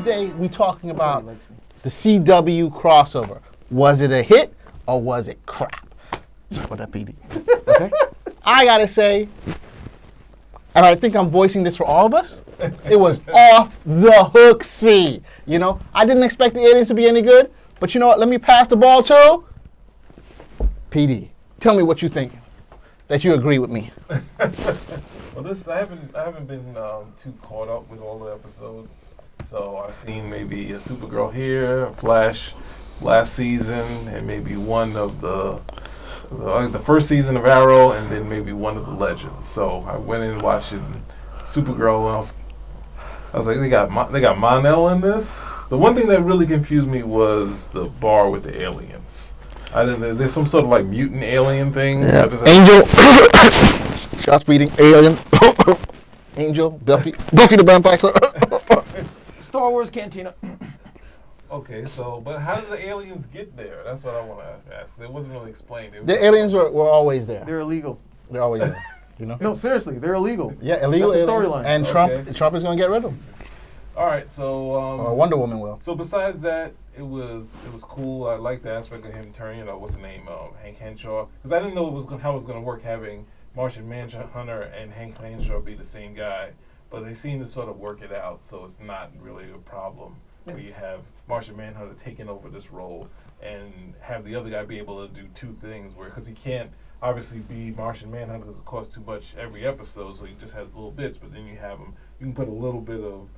today we talking about the CW crossover. Was it a hit or was it crap? For that PD. Okay? I gotta say, and I think I'm voicing this for all of us, it was off the hook C. You know, I didn't expect the aliens to be any good, but you know what? Let me pass the ball to PD. Tell me what you think. That you agree with me. Well, I haven't been too caught up with all the episodes, so I've seen maybe a Supergirl here, a Flash last season, and maybe one of the first season of Arrow, and then maybe one of the Legends. So I went in watching Supergirl, and I was like, they got Mon-El in this. The one thing that really confused me was the bar with the aliens. I didn't know, there's some sort of like mutant alien thing. Yeah. Angel, shots beating alien, Angel, Buffy the Vampire Slayer. Star Wars Cantina. Okay, but how did the aliens get there? That's what I want to ask. It wasn't really explained. The aliens were always there. They're illegal. They're always there. You know? No, seriously, they're illegal. Yeah, illegal. That's the aliens. storyline. And Trump is going to get rid of them. All right, so or Wonder Woman will. So besides that, it was cool. I liked the aspect of him turning, what's the name, Hank Henshaw, because I didn't know how it was going to work having Martian Manhunter and Hank Henshaw be the same guy, but they seem to sort of work it out, so it's not really a problem where you have Martian Manhunter taking over this role and have the other guy be able to do two things, because he can't obviously be Martian Manhunter because it costs too much every episode, so he just has little bits, but then you can put a little bit of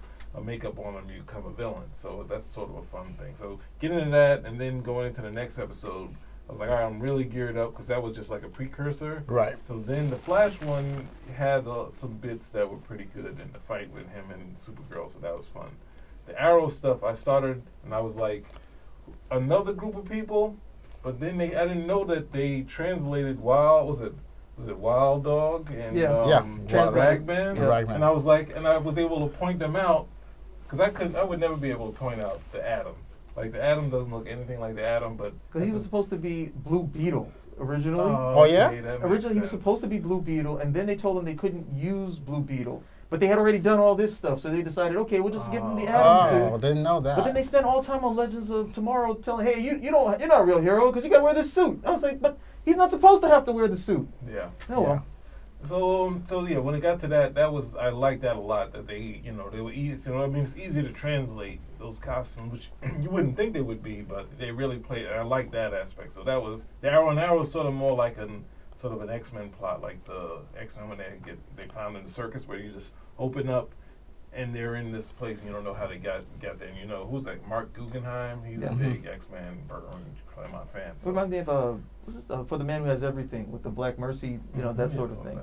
makeup on him, you become a villain. So that's sort of a fun thing. So getting into that and then going into the next episode, I was like, all right, I'm really geared up because that was just like a precursor. Right. So then the Flash one had some bits that were pretty good in the fight with him and Supergirl, so that was fun. The Arrow stuff, I started and I was like, another group of people, but then I didn't know that they translated was it Wild Dog and Ragman? Yeah. Ragman. And I was like, and I was able to point them out because I would never be able to point out the Atom. Like the Atom doesn't look anything like the Atom, but because he was supposed to be Blue Beetle originally. Oh yeah. Originally he was supposed to be Blue Beetle, and then they told him they couldn't use Blue Beetle. But they had already done all this stuff, so they decided, okay, we'll just give him the Atom suit. Oh, didn't know that. But then they spent all time on Legends of Tomorrow telling, hey, you're not a real hero because you got to wear this suit. I was like, but he's not supposed to have to wear the suit. Yeah. Oh well. So yeah, when it got to that I liked that a lot. That they were easy. I mean, it's easy to translate those costumes, which you wouldn't think they would be, but they really played. I like that aspect. So that was the Arrow, and Arrow was sort of more like an X-Men plot, like the X-Men when they found in the circus where you just open up and they're in this place and you don't know how they got there. And who's that? Mark Guggenheim. He's a big X-Men Claremont fan. So. What reminds me of what's this For the Man Who Has Everything with the Black Mercy, that sort of thing.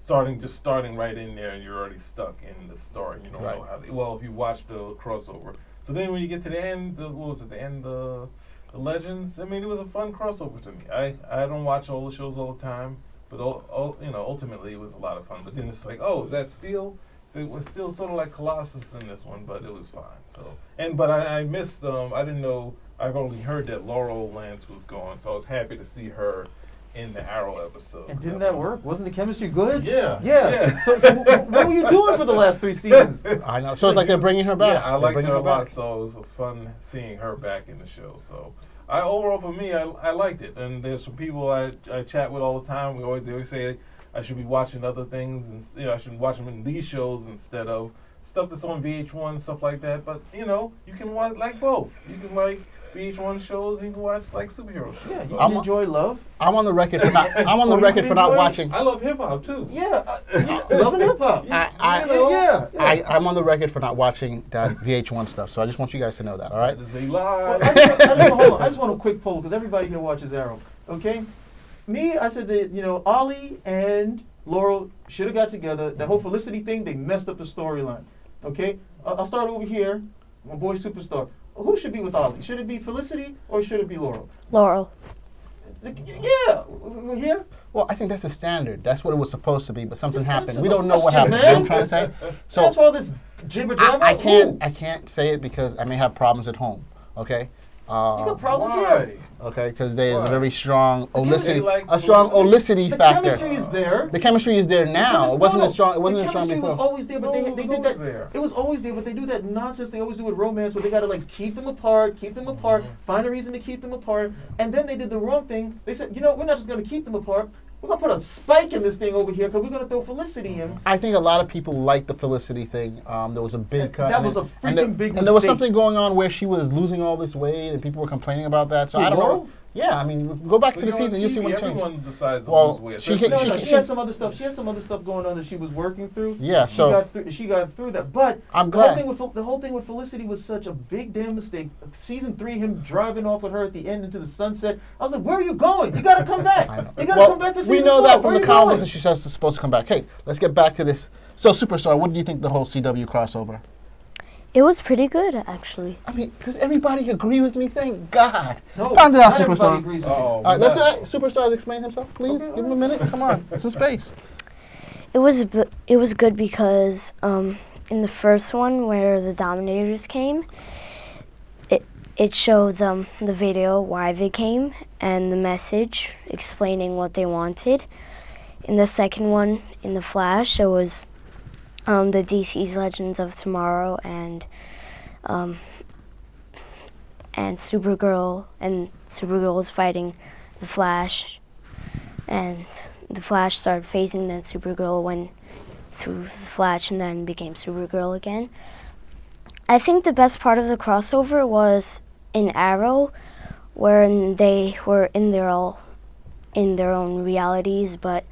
Starting right in there, and you're already stuck in the story. You don't know how. If you watch the crossover, so then when you get to the end, the Legends. I mean, it was a fun crossover to me. I don't watch all the shows all the time, but ultimately it was a lot of fun. But then it's like, is that Steel? It was still sort of like Colossus in this one, but it was fine. So but I missed. I didn't know. I've only heard that Laurel Lance was gone, so I was happy to see her in the Arrow episode. And didn't that work? Wasn't the chemistry good? Yeah. So what were you doing for the last 3 seasons? I know. So it's like they're bringing her back. Yeah, I liked her a lot, so it was fun seeing her back in the show. So overall for me, I liked it. And there's some people I chat with all the time. They always say I should be watching other things, and I should watch them in these shows instead of stuff that's on VH1, stuff like that. But you can watch like both. You can like VH1 shows, and you can watch like superhero shows. Yeah, so you enjoy love. I'm on the record for not. I'm on the record for not watching. I love hip hop too. Yeah, love and hip hop. I'm on the record for not watching that VH1 stuff. So I just want you guys to know that. All right. Hold on. I just want a quick poll because everybody here watches Arrow. Okay. Me, I said that Ollie and Laurel should have got together. That whole Felicity thing, they messed up the storyline. Okay. I'll start over here. My boy Superstar. Who should be with Ollie? Should it be Felicity or should it be Laurel? Laurel. Yeah, we're here. Well, I think that's the standard. That's what it was supposed to be, but something happened. We a don't know what question, happened. man. You know what I'm trying to say? So that's all this jibber jabber. I can't say it because I may have problems at home. Okay, You got problems Why? here. Okay, because there is a Why? very strong chemistry, olicity, like, a strong olicity The factor. chemistry is there. The chemistry is there now. It wasn't as strong. It wasn't as strong The chemistry before. was always there, but No, they it was did always that. there. It was always there, but they do that nonsense they always do with romance, where they gotta like keep them apart, find a reason to keep them apart, and then they did the wrong thing. They said, we're not just gonna keep them apart. We're gonna put a spike in this thing over here because we're gonna throw Felicity in. I think a lot of people liked the Felicity thing. There was a big cut. That and was a and there- freaking big And there was mistake. something going on where she was losing all this weight, and people were complaining about that. So Who, I don't know. Laurel? Yeah, I mean, go back to But the you're on season, you'll see TV, what changed. everyone decides to Well, lose weight. she especially- hit- No, she- she had some other stuff. She had some other stuff going on that she was working through. Yeah, She so got through that. But I'm the whole glad. thing with the whole thing with Felicity was such a big damn mistake. Season 3, him driving off with her at the end into the sunset. I was like, where are you going? You gotta come back. I know. You gotta Well, come back for season we know 4. that from Where the you comics going? that she says she's supposed to come back. Hey, let's get back to this. So, Superstar, what do you think the whole CW crossover? It was pretty good, actually. I mean, does everybody agree with me? Thank God. No, Pound it out, not everybody Superstar. agrees with you. Uh-oh. All right, let's let Superstars explain himself, please. Okay, Give him a minute. Come on, some space. It was good because in the first one where the Dominators came, it showed them the video why they came and the message explaining what they wanted. In the second one, in the Flash, it was the DC's Legends of Tomorrow and Supergirl, and Supergirl was fighting the Flash, and the Flash started facing, then Supergirl went through the Flash and then became Supergirl again. I think the best part of the crossover was in Arrow, where they were in their own realities, but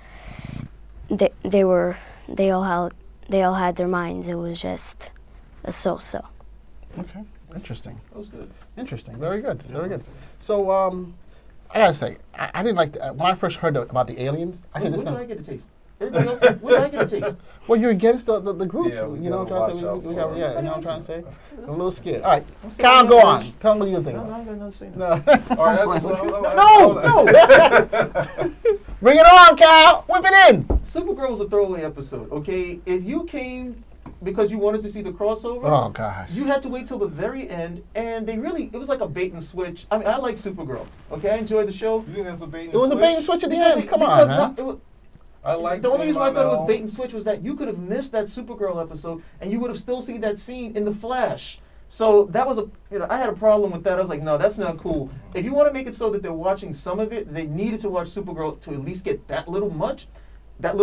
they all had their minds. It was just a so-so. Okay, interesting. That was good. Interesting. Very good. Very good. So, I gotta say, I didn't like when I first heard about the aliens. I said When this. did I get a taste? Everybody else, when did I get a taste? Well, you're against the group. Yeah, we you know what gotta I'm trying to say? watch out for it. Yeah, you know what I'm trying to say? I'm a little scared. All right, I'm saying Kyle, that go much. on. Tell them what you think. No, I ain't got nothing to say. No. All right, No. Bring it on, Kyle. Whip it in. Supergirl was a throwaway episode, okay? If you came because you wanted to see the crossover, Oh gosh. you had to wait till the very end, and it was like a bait and switch. I mean, I like Supergirl, okay? I enjoyed the show. You think that's a bait and It was a switch? bait and switch at the Because end. it- Come because on, man. not- it was- I like the only reason why I thought it was Mon-El. bait and switch was that you could have missed that Supergirl episode, and you would have still seen that scene in the Flash. So that was I had a problem with that. I was like, no, that's not cool. If you want to make it so that they're watching some of it, they needed to watch Supergirl to at least get that little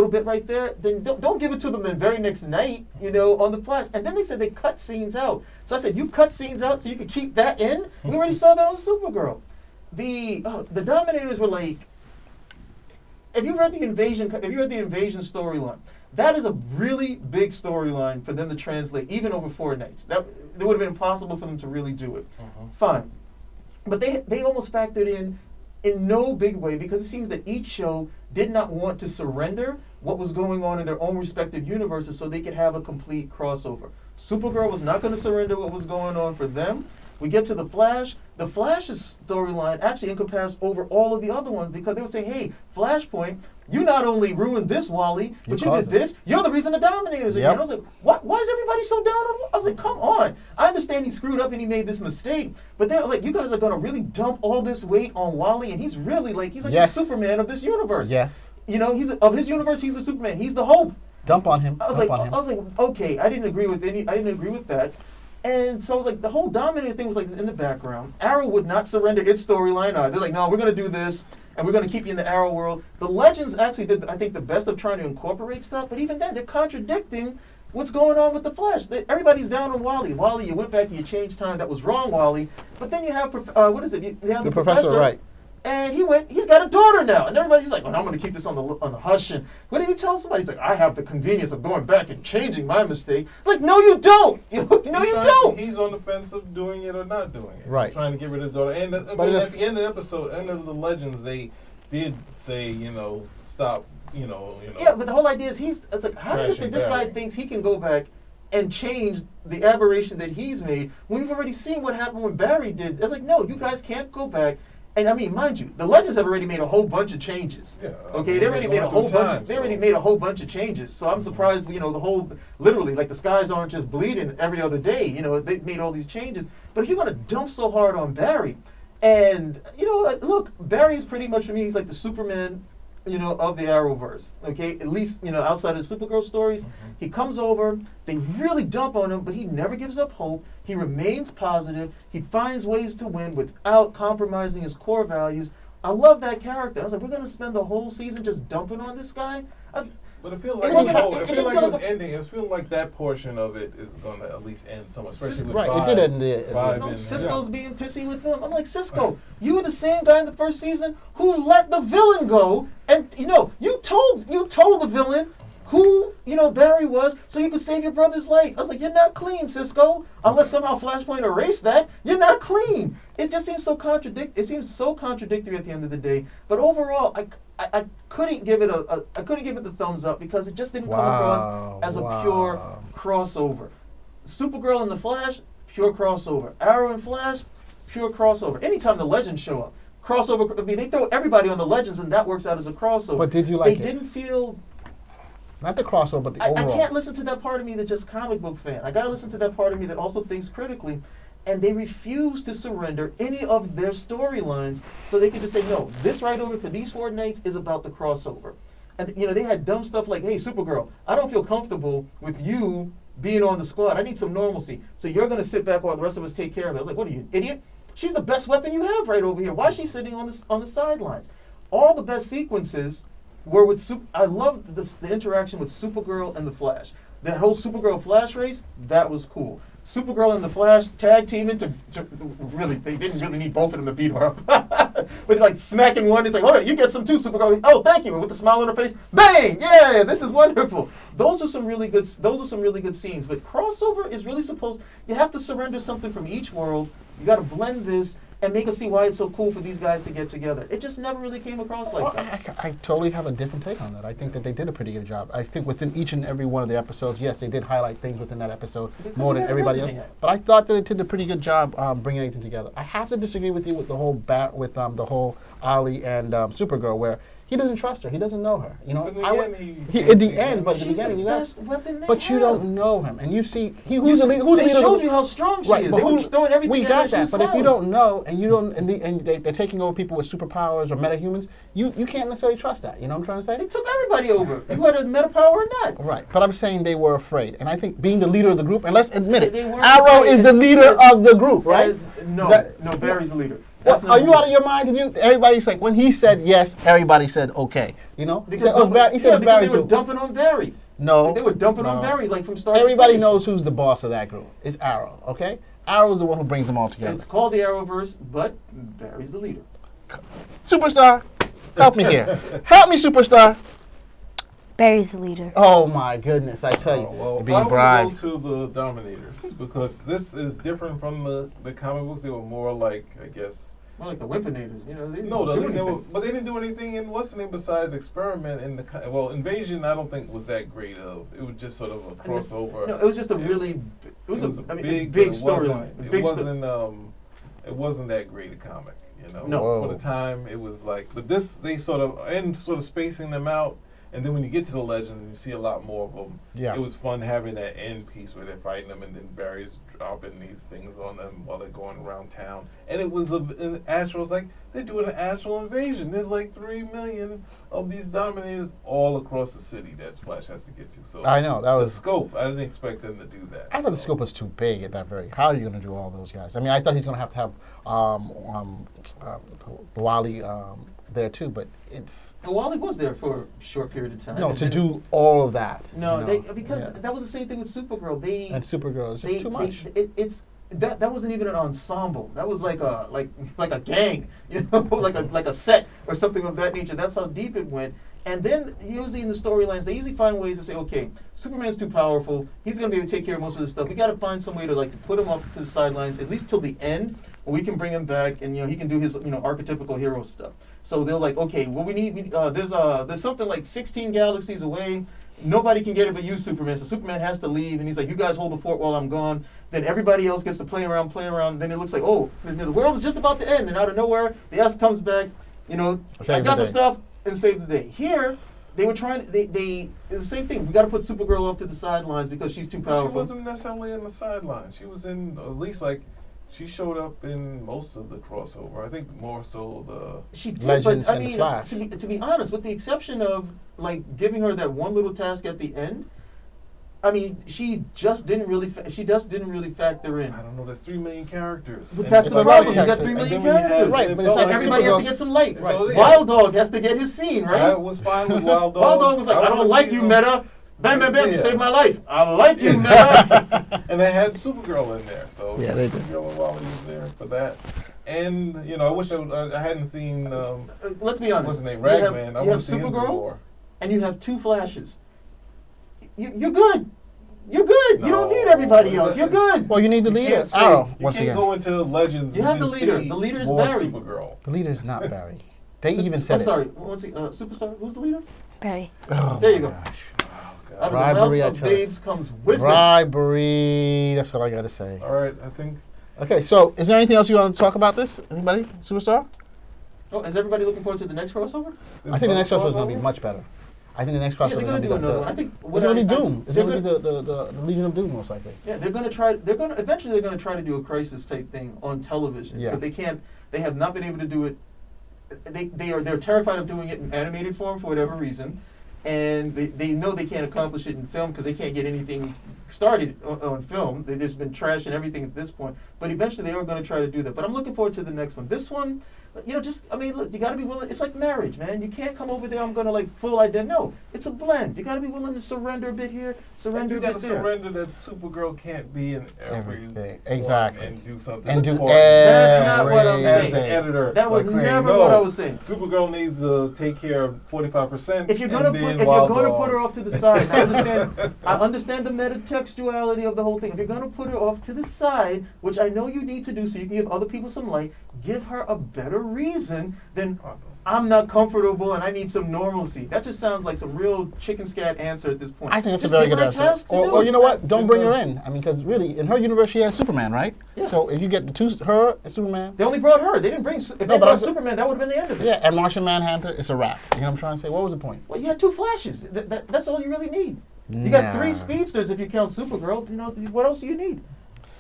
bit right there. Then don't give it to them the very next night, on the Flash. And then they said they cut scenes out. So I said, you cut scenes out so you could keep that in? We already saw that on Supergirl. The Dominators were like, if you read the invasion storyline, that is a really big storyline for them to translate, even over 4 nights. That would have been impossible for them to really do it. Fine, but they almost factored in no big way, because it seems that each show did not want to surrender what was going on in their own respective universes, so they could have a complete crossover. Supergirl was not going to surrender what was going on for them. We get to the Flash. The Flash's storyline actually encompassed over all of the other ones, because they were saying, hey, Flashpoint, you not only ruined this, Wally, but you did caused it. this. You're the reason the Dominators are here. Yep. And I was like, why is everybody so down on? I was like, come on. I understand he screwed up and he made this mistake, but they're like, you guys are going to really dump all this weight on Wally, and he's really he's like Yes. the Superman of this universe. Yes. He's of his universe, he's the Superman. He's the hope. Dump on him. I was Dump like, on him. okay, I didn't agree with that. And so I was like, the whole Dominator thing was like in the background. Arrow would not surrender its storyline. They're like, no, we're going to do this, and we're going to keep you in the Arrow world. The Legends actually did, I think, the best of trying to incorporate stuff, but even then, they're contradicting what's going on with the Flash. Everybody's down on Wally. Wally, you went back and you changed time. That was wrong, Wally. But then you have, what is it? You have The professor, right. And he's got a daughter now. And everybody's like, well, I'm going to keep this on the hush. And what did he tell somebody? He's like, I have the convenience of going back and changing my mistake. It's like, no, you don't. No, you don't. He's on the fence of doing it or not doing it. Right. Trying to get rid of his daughter. And at the end of the episode, end of the Legends, they did say, stop, Yeah, but the whole idea is it's like, how does it that this guy Barry. thinks he can go back and change the aberration that he's made when we've already seen what happened when Barry did? It's like, no, you guys can't go back And I mean, mind you, the Legends have already made a whole bunch of changes. Yeah, Okay, they already made a whole bunch. They already made a whole bunch of changes. So I'm surprised, you know, the whole literally like the skies aren't just bleeding every other day. You know, they've made all these changes. But if you're gonna dump so hard on Barry, and you know, look, Barry's pretty much for me, he's like the Superman, you know, of the Arrowverse. Okay, at least you know outside of Supergirl stories, he comes over. They really dump on him, but he never gives up hope. He remains positive. He finds ways to win without compromising his core values. I love that character. I was like, we're gonna spend the whole season just dumping on this guy. But it feels like it feels like that portion of it is going to at least end somewhere, especially with right, Vibe, it did end the. Vibe You know, and- Cisco's being pissy with them. I'm like, Cisco, you were the same guy in the first season who let the villain go, and you know, you told the villain who you know Barry was, so you could save your brother's life. I was like, you're not clean, Cisco. Unless somehow Flashpoint erased that, you're not clean. It just seems so It seems so contradictory at the end of the day. But overall, I couldn't give it I couldn't give it the thumbs up because it just didn't come across as a pure crossover. Supergirl and the Flash, pure crossover. Arrow and Flash, pure crossover. Anytime the Legends show up, crossover. I mean, they throw everybody on the Legends, and that works out as a crossover. But did you like it? They didn't feel. Not the crossover, but the I overall. can't listen to that part of me that's just comic book fan. I got to listen to that part of me that also thinks critically. And they refuse to surrender any of their storylines so they can just say, no, this right over for these 4 nights is about the crossover. And, you know, they had dumb stuff like, hey, Supergirl, I don't feel comfortable with you being on the squad. I need some normalcy. So you're going to sit back while the rest of us take care of it. I was like, what are you, an idiot? She's the best weapon you have right over here. Why is she sitting on the sidelines? All the best sequences were with I loved the interaction with Supergirl and the Flash. That whole Supergirl Flash race, that was cool. Supergirl and the Flash tag teaming to really, they didn't really need both of them to beat her up. But like smacking one, it's like, oh, you get some too, Supergirl. Oh, thank you. And with a smile on her face, bang! Yeah, this is wonderful. Those are some really good scenes. But crossover is really supposed. You have to surrender something from each world. You got to blend this and make us see why it's so cool for these guys to get together. It just never really came across like that. I totally have a different take on that. I think that they did a pretty good job. I think within each and every one of the episodes, yes, they did highlight things within that episode more than everybody else. But I thought that they did a pretty good job bringing everything together. I have to disagree with you with the whole the whole Ollie and Supergirl, where he doesn't trust her. He doesn't know her. You know, But But you don't know him, and you see They who's the leader. showed you how strong she is. They were throwing everything we at her. got that, but if you don't know, and you don't, and they're taking over people with superpowers or metahumans, you can't necessarily trust that. You know what I'm trying to say? They took everybody over. You had a meta power or not. Right, but I'm saying they were afraid, and I think being the leader of the group, and let's admit it, They weren't Arrow afraid. is the leader of the group, right? No, Barry's the leader. Are you out of your mind? Everybody's like, when he said yes, everybody said okay. You know, Because they were dumping on Barry. No, They were dumping on Barry like from start Everybody to finish. knows who's the boss of that group. It's Arrow, okay? Arrow is the one who brings them all together. It's called the Arrowverse, but Barry's the leader. Superstar, help me here. Help me, Superstar. Barry's the leader. Oh my goodness, I tell you, Well, you're being I bribed. would go to the Dominators because this is different from the comic books. They were more like, I guess. More like the Whippinators, you know. They didn't No, do at least anything. but they didn't do anything in what's the name besides experiment in the Invasion. I don't think was that great of. It was just sort of a crossover. No, it was just a really. It was a big storyline. It wasn't that great a comic, you know. No. For the time, it was like, but this they sort of spacing them out. And then when you get to the Legends, you see a lot more of them. Yeah. It was fun having that end piece where they're fighting them, and then Barry's dropping these things on them while they're going around town. And it was an actual, it's like they're doing an actual invasion. There's like 3 million of these Dominators all across the city that Flash has to get to. So I know, that was. the scope. I didn't expect them to do that. I thought the scope was too big at that very. How are you going to do all those guys? I mean, I thought he's going to have Wally there too, but it's. Well, Wally was there for a short period of time. No, to do all of that. No, you know, because yeah. that was the same thing with Supergirl. And Supergirl is just too much. That wasn't even an ensemble. That was like a gang, you know, like a set or something of that nature. That's how deep it went. And then usually in the storylines, they usually find ways to say, okay, Superman's too powerful. He's going to be able to take care of most of this stuff. We got to find some way to put him off to the sidelines, at least till the end, where we can bring him back and he can do his archetypical hero stuff. So they're like, okay, well there's something like 16 galaxies away. nobody can get it but you, Superman. So Superman has to leave, and he's like, you guys hold the fort while I'm gone. Then everybody else gets to play around. Then it looks like, oh, the world is just about to end. And out of nowhere, the S comes back, I got the stuff, and save the day. Here, they were trying, it's the same thing. We got to put Supergirl off to the sidelines because she's too powerful. She wasn't necessarily in the sidelines. She was in, at least she showed up in most of the crossover. I think more so She did, Legends but I and the mean, Flash. to be honest, with the exception of giving her that one little task at the end, I mean, she didn't really factor in. I don't know. There's 3 million characters. But And that's it's the like- problem. You got characters. 3 million And then when you characters. have- Right, it but felt it's like Everybody has to Supergirl- get some light. Right. So, yeah. Wild Dog has to get his scene, right? I was fine with Wild Dog. Wild Dog was like, I don't wanna like see you, them. Meta. Bam, bam, bam, you Yeah. saved my life. I like you, Meta. And they had Supergirl in there, so Yeah, they did. Supergirl and Wally was there for that. And I wish I hadn't seen Let's be honest. what's his name, You have- Ragman. I you have want to see him do Supergirl, more. and you have 2 Flashes. You're good. You're good. You don't No. need everybody else. You're good. Well, you need the You leader. can't say- Arrow, you once can't again. go into Legends. You and have the then leader. see The leader is more Barry. Supergirl. The leader's not Barry. They even said I'm it. sorry. Superstar. Who's the leader? Barry. Oh, There you go. gosh. Out of the Bribery, I mouth of tell you. babes comes wisdom. Bribery. That's all I got to say. All right, I think Okay, so is there anything else you want to talk about this? Anybody? Superstar? Oh, is everybody looking forward to the next crossover? I think the next crossover is going to be much better. I think the next crossover Yeah, they're is gonna going to do be another one. I think it's going to be Doom. It's they're going to be the Legion of Doom, most likely. Yeah, eventually they're gonna try to do a crisis type thing on television. Yeah. Because they have not been able to do it. They're terrified of doing it in animated form for whatever reason, and they know they can't accomplish it in film because they can't get anything started on film. There's been trash and everything at this point, but eventually they are going to try to do that. But I'm looking forward to the next one. This one, look, you got to be willing. It's like marriage, man. You can't come over there. I'm going to full identity. No, it's a blend. You got to be willing to surrender a bit here, surrender you a got bit to there. surrender that Supergirl can't be in Everything. one Exactly. and do something And do important. That's not what I'm As saying. the editor, That was saying, never no, what I was saying. Supergirl needs to take care of 45%. If you're gonna put her off to the side, I understand the metatextuality of the whole thing. If you're gonna put her off to the side, which I know you need to do so you can give other people some light, give her a better reason than I'm not comfortable and I need some normalcy. That just sounds like some real chicken scat answer at this point. I think that's Just a very give good her answer. task to do. Or you know what? Don't bring her in. I mean, because really, in her universe, she has Superman, right? Yeah. So if you get her and Superman, They only brought her. They didn't bring. If they but brought I'm- Superman, that would have been the end of it. yeah, and Martian Manhunter, it's a wrap. You know what I'm trying to say? What was the point? Well, you had 2 Flashes. That's all you really need. You got 3 Nah. speedsters if you count Supergirl. What else do you need?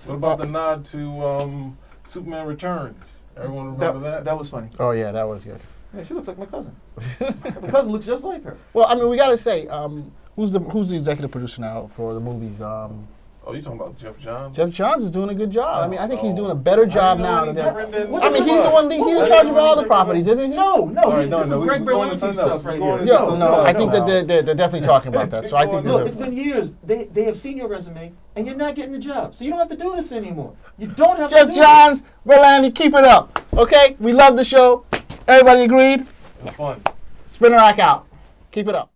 What about the nod to Superman Returns? Everyone remember that? That was funny. Oh yeah, that was good. Yeah, she looks like my cousin. My cousin looks just like her. Well, I mean, we gotta say, who's the executive producer now for the movies? Oh, you talking about Jeff Johns? Jeff Johns is doing a good job. I mean, I think he's doing a better job now than. I mean, he's the one. He's in charge of all the properties, isn't he? No, All right, this is Greg we're going to Berlanti something stuff else. right We're here. going into No, something no, else I think now. that they're definitely talking about that. So I think Look, there's it's been years. They have seen your resume, and you're not getting the job. So you don't have to do this anymore. You don't have to Jeff do Johns, Berlanti, keep it up. Okay, we love the show. Everybody agreed? It was fun. Spinner rack out. Keep it up.